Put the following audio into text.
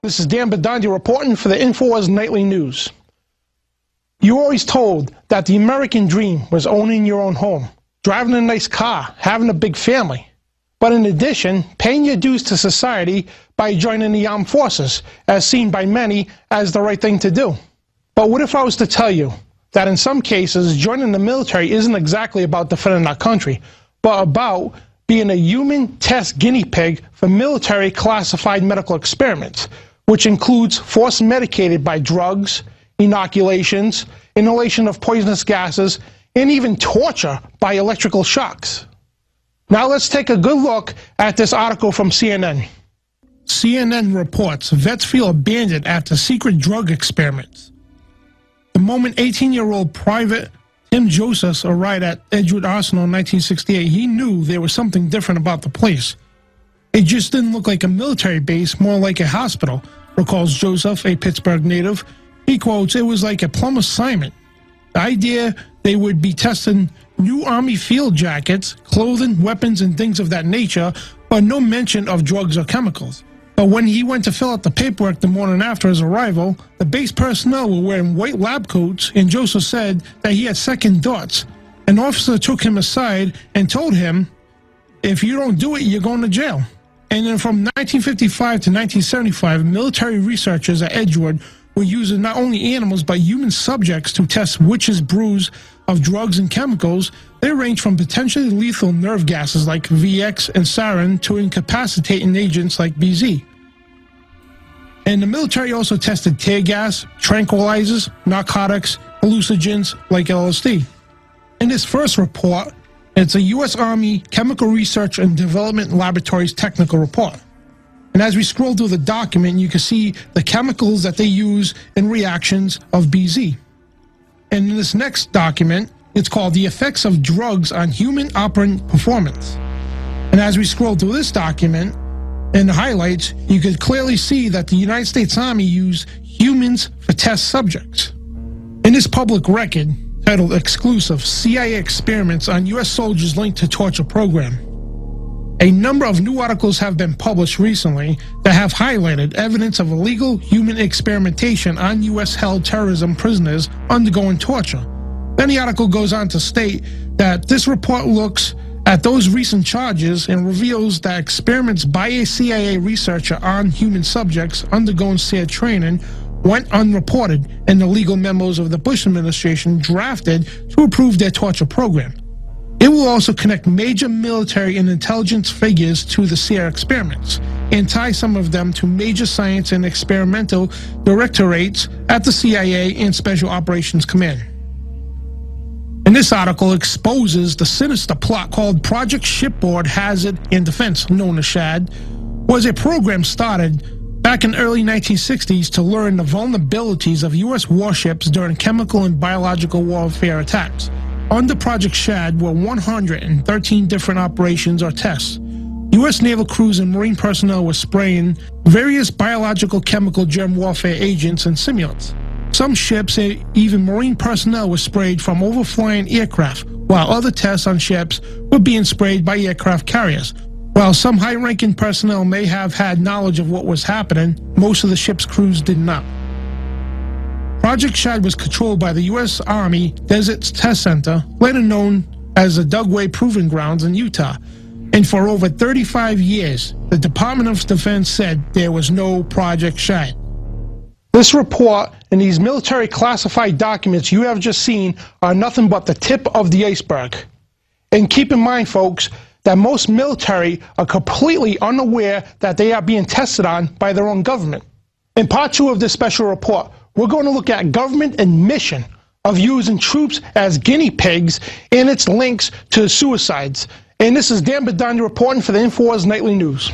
This is Dan Bedandi reporting for the InfoWars Nightly News. You were always told that the American dream was owning your own home, driving a nice car, having a big family. But in addition, paying your dues to society by joining the armed forces, as seen by many as the right thing to do. But what if I was to tell you that in some cases, joining the military isn't exactly about defending our country, but about being a human test guinea pig for military classified medical experiments, which includes force medicated by drugs, inoculations, inhalation of poisonous gases, and even torture by electrical shocks. Now let's take a good look at this article from CNN. CNN reports vets feel abandoned after secret drug experiments. The moment 18-year-old Private Tim Joseph arrived at Edgewood Arsenal in 1968, he knew there was something different about the place. It just didn't look like a military base, more like a hospital, recalls Joseph, a Pittsburgh native. He quotes, "It was like a plum assignment. The idea they would be testing new Army field jackets, clothing, weapons, and things of that nature, but no mention of drugs or chemicals." But when he went to fill out the paperwork the morning after his arrival, the base personnel were wearing white lab coats, and Joseph said that he had second thoughts. An officer took him aside and told him, "If you don't do it, you're going to jail." And then from 1955 to 1975, military researchers at Edgewood were using not only animals but human subjects to test witches' brews of drugs and chemicals. They range from potentially lethal nerve gases like VX and sarin to incapacitating agents like BZ. And the military also tested tear gas, tranquilizers, narcotics, hallucinogens like LSD. In this first report, it's a U.S. Army Chemical Research and Development Laboratory's technical report. And as we scroll through the document, you can see the chemicals that they use in reactions of BZ. And in this next document, it's called The Effects of Drugs on Human Operant Performance. And as we scroll through this document, in the highlights, you can clearly see that the United States Army used humans for test subjects. In this public record, titled Exclusive CIA Experiments on U.S. Soldiers Linked to Torture Program, a number of new articles have been published recently that have highlighted evidence of illegal human experimentation on U.S.-held terrorism prisoners undergoing torture. Then the article goes on to state that this report looks at those recent charges and reveals that experiments by a CIA researcher on human subjects undergoing SERE training went unreported in the legal memos of the Bush administration drafted to approve their torture program. It will also connect major military and intelligence figures to the SERE experiments and tie some of them to major science and experimental directorates at the CIA and Special Operations Command. And this article exposes the sinister plot called Project Shipboard Hazard and Defense, known as SHAD, was a program started back in the early 1960s to learn the vulnerabilities of U.S. warships during chemical and biological warfare attacks. Under Project SHAD were 113 different operations or tests. U.S. naval crews and Marine personnel were spraying various biological, chemical, germ warfare agents and simulants. Some ships and even Marine personnel were sprayed from overflying aircraft, while other tests on ships were being sprayed by aircraft carriers. While some high-ranking personnel may have had knowledge of what was happening, most of the ship's crews did not. Project SHAD was controlled by the U.S. Army Desert Test Center, later known as the Dugway Proving Grounds in Utah. And for over 35 years, the Department of Defense said there was no Project SHAD. This report and these military classified documents you have just seen are nothing but the tip of the iceberg. And keep in mind, folks, that most military are completely unaware that they are being tested on by their own government. In part 2 of this special report, we're going to look at government admission of using troops as guinea pigs and its links to suicides. And this is Dan Bedandi reporting for the InfoWars Nightly News.